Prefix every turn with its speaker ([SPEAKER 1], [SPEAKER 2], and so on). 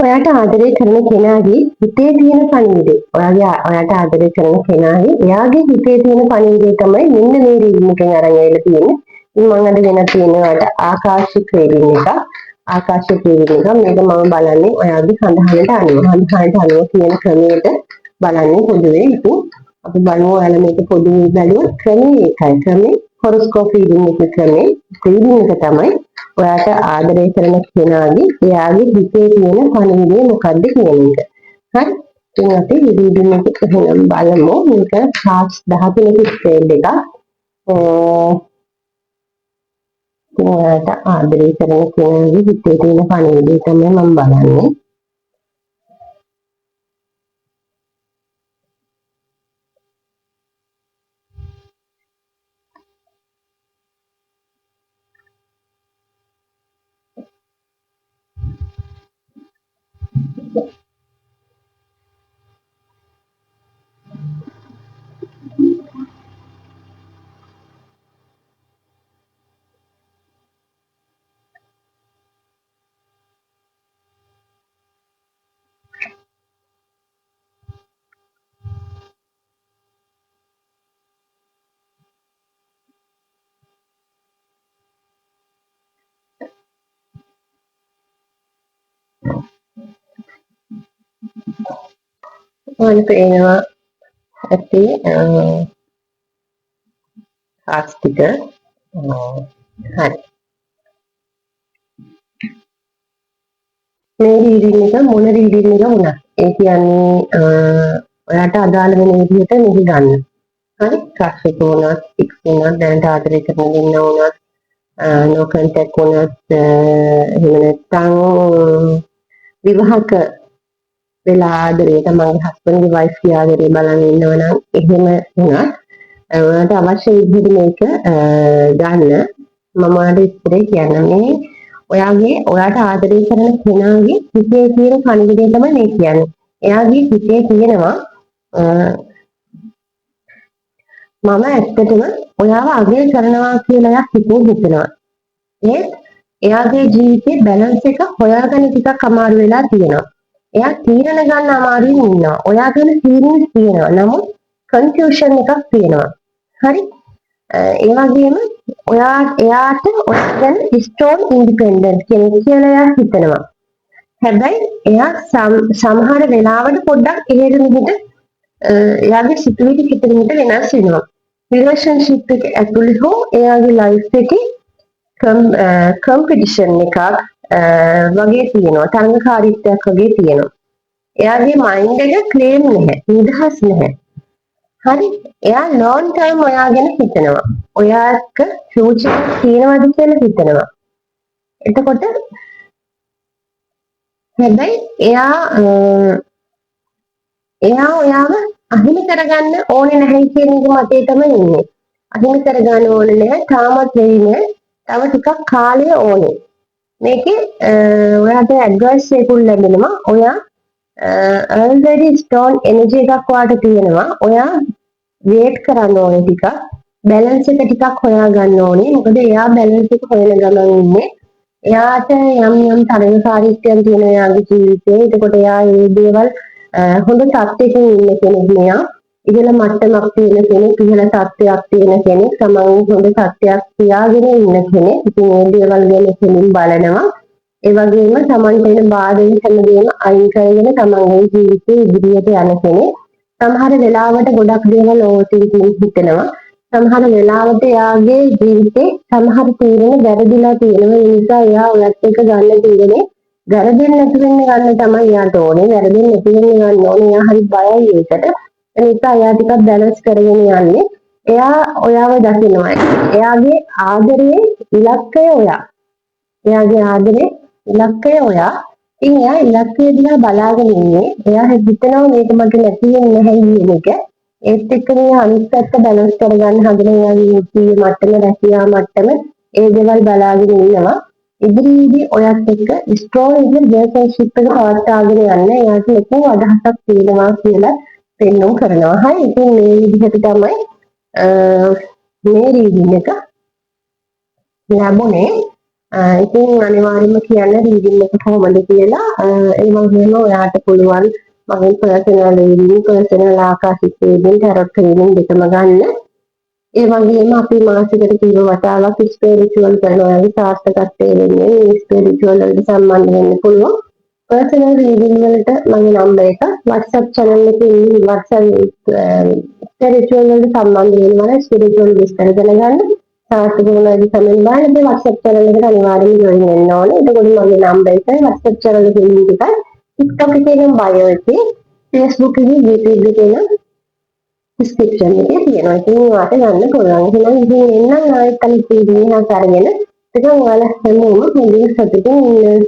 [SPEAKER 1] ඔයාට ආදරය කරන කෙනාගේ හිතේ තියෙන පණිවිඩය. ඔයාට ආදරය කරන කෙනාගේ එයාගේ හිතේ තියෙන පණිවිඩය තමයි මෙන්න මේ රීඩින් එකෙන් අරන් ඇවිල්ලා තියෙන්නේ. ඉතින් මම අද ගෙන තියෙනවා ඔයාට ආකාශික රීඩින් එක. ආකාශික රීඩින් එක මේක මම බලන්නේ ඔයාගේ සඳහනට අනුව. සඳහනට අනුව කියන ක්‍රමයට බලන්නේ පොදුවේ. ඉතින් අපි බලමු ඔයාලා මේක පොදුවේ බැලුවොත් ක්‍රමයේ එකයි. ක්‍රමේ හොරොස්කෝප් රීඩින් එක ක්‍රමේ රීඩින් එක තමයි ඔයාට ආදරය කරන කෙනාගේ එයාගේ හිතේ තියෙන පණිවිඩය මොකක්ද කියන එක. හරි. ඉතින් අපි රීඩින් එක එහෙනම් බලමු. මේක කාඩ්ස් 13ක ස්ප්‍රෙඩ් එකක්. ඔයාට ආදරය කරන කෙනාගේ හිතේ තියෙන පණිවිඩය තමයි මම බලන්නේ. ඔයාලට පේනවා ඇති කාඩ්ස් ටික. හරි. මේ රීඩින් එක මොන රීඩින් එක වුණත් ඒ කියන්නේ ඔයාට අදාළ වෙන විදිහට මෙහි ගන්න. හරි. ක්‍රෂ් එක වුණත්, එක්ස් වුණත්, දැනට ආදරය කරන දෙන්න වුණත්, නෝ කන්ටැක්ට් වුණත්, එහෙම නැත්නම් විවාහක වෙලා ආදරේ තමන්ගේ හස්බන්ඩ්ගේ වයිෆ්ගේ ආදරේ බලන් ඉන්නවා නම් එහෙම වුණත් ඔයාලට අවශ්‍ය විදිහට මේක ගන්න. මම ඔයාලට ඉස්සරේ කියන්නම් මේ ඔයාට ආදරය කරන කෙනාගේ හිතේ තියෙන පණිවිඩය තමයි මේ කියන්නේ. එයාගේ හිතේ තියෙනවා මම ඇත්තටම ඔයාව අගය කරනවා කියලා එයා හිතේ හිතනවා. එයාගේ ජීවිතේ බැලන්ස් එක හොයාගන්න ටිකක් අමාරු වෙලා තියෙනවා. එයා තීරණ ගන්න අමාරුවෙන් ඉන්නවා. ඔයා ගැන ෆීලිංස් තියෙනවා. නමුත් කන්ෆියුෂන් එකක් තියෙනවා. හරි? ඒ වගේම එයාට ඔයා ගැන ස්ට්‍රෝං ඉන්ඩිපෙන්ඩන්ට් කෙනෙක් කියලා එයා හිතනවා. හැබැයි එයා සමහර වෙලාවට පොඩ්ඩක් එහෙට මෙහෙට එයාගේ සිතුවිලි පිටරෙට වෙනස් වෙනවා. රිලේෂන්ෂිප් එක ඇතුළේ හෝ එයාගේ ලයිෆ් එකේ කම්පිටිෂන් එකක් වගේ තියෙනවා. තරඟකාරීත්වයක් වගේ තියෙනවා. එයාගේ මයින්ඩ් එක ක්ලේම් නැහැ. නිදහස් නැහැ. හරි. එයා ලොන් ටර්ම් ඔයා ගැන හිතනවා. ඔයාට ෆියුචර් එකක් තියෙනවද කියලා හිතනවා. එතකොට හැබැයි එයා ඔයාව අහිමි කරගන්න ඕනේ නැහැ කියන එක මතේ තමයි ඉන්නේ. අහිමි කරගන්න ඕනේ නැහැ. තාමත් වෙයි නෑ. තව ටිකක් කාලය ඕනේ. මේකේ ඔයාට ඇඩ්වයිස් එකක් ලැබෙනවා. ඔයා already strong energy එකක් වාට තියෙනවා. ඔයා වේට් කරන්න ඕනේ ටිකක්. බැලන්ස් එක ටිකක් හොයා ගන්න ඕනේ. මොකද එයා බැලන්ස් එක හොයන ගමන් ඉන්නේ. එයාට යම් තරඟකාරීත්වයක් තියෙන එයාගේ ජීවිතේ. එතකොට එයා මේ දේවල් හොඳ තත්ත්වයකින් ඉන්න කෙනෙක් මෙයා. ඉහළ මට්ටමක් තියෙන කෙනෙක්, ඉහළ තත්ත්වයක් තියෙන කෙනෙක්, තමන් හොඳ තත්ත්වයක් තියාගෙන ඉන්න කෙනෙක්. ඉතින් මේ දේවල් ගැන කෙලින් බලනවා. ඒ වගේම තමන්ට එන බාධා හැමදේම අයින් කරගෙන තමන්ගේ ජීවිතේ ඉදිරියට යන කෙනෙක්. සමහර වෙලාවට ගොඩක් දේවල් ඕවර්තින්කින් හිතනවා. සමහර වෙලාවට එයාගේ ජීවිතේ සමහර තීරණ වැරදිලා තියෙනවා. ඒ නිසා එයා ඔයත් එක්ක ගන්න තීරණේ වැරදෙන්නේ නැති වෙන්න ගන්න තමයි එයාට ඕනේ. වැරදෙන්නේ නැති වෙන්න ගන්න ඕනේ. එයා හරි බයයි ඒකට. ඒ නිසා එයා ටිකක් බැලන්ස් කරගෙන යන්නේ. එයා ඔයාව දකිනවා. එයාගේ ආදරයේ ඉලක්කය ඔයා. එයාගේ ආදරේ ඉලක්කය ඔයා. ඉතින් එයා ඉලක්කය දිහා බලාගෙන ඉන්නේ. එයා හිතනවා මේක මට නැති වෙන්නේ නැහැ කියන එක. ඒත් එක්ක මේ අනිත් පැත්ත බැලන්ස් කරගන්න හදන එයාගේ ජීවිතයේ මට්ටම, රැකියා මට්ටම ඒ දේවල් බලාගෙන ඉන්නවා. ඉදිරියේදී ඔයත් එක්ක ස්ට්‍රෝං රිලේෂන්ෂිප් එක පවත්වාගෙන යන්න එයාට ලොකු අදහසක් තියෙනවා කියලා පෙන්වන්න කරනවා. හරි. ඉතින් මේ විදිහට තමයි මේ රීඩින් එක ලැබුණේ. ඉතින් අනිවාර්යයෙන්ම කියන්න රීඩින් එක කොහොමද කියලා. ඒ වගේම ඔයාට පුළුවන් මගේ පර්සනල් රීඩින්, පර්සනල් ආකාශික රීඩින්, ටැරොට් රීඩින් දෙකම ගන්න. ඒ වගේම අපි මාසෙකට කීප වතාවක් ස්පිරිචුවල් කරනවා. ඔයාගේ සාර්ථකත්වයේ වෙන්නේ මේ ස්පිරිචුවල් වලට සම්බන්ධ වෙන්න පුළුවන්. පර්සනල් රීඩින් වලට මගේ නම්බර් එක WhatsApp channel එකේ ඉන්න WhatsApp ස්පිරිචුවල් වලට සම්බන්ධ වෙනවා. ස්පිරිචුවල් විස්තර දැනගන්න. සාර්ථක වුණාද තමයි බලන්න WhatsApp channel එකට අනිවාර්යයෙන් join වෙන්න ඕනේ. එතකොට මගේ නම්බර් එක WhatsApp channel එකේ link එකයි TikTok එකේ නම් bio එකේ Facebook එකේ YouTube එකේ නම් description එකේ තියෙනවා. ඉතින් ඔයාලට ගන්න පුළුවන්. එහෙනම් ඉතින් එන්නම් ආයෙත් අනිත් වීඩියෝ එකක් අරගෙන. ඒක ඔයාලා හැමෝම හොඳින් සතුටින් ඉන්න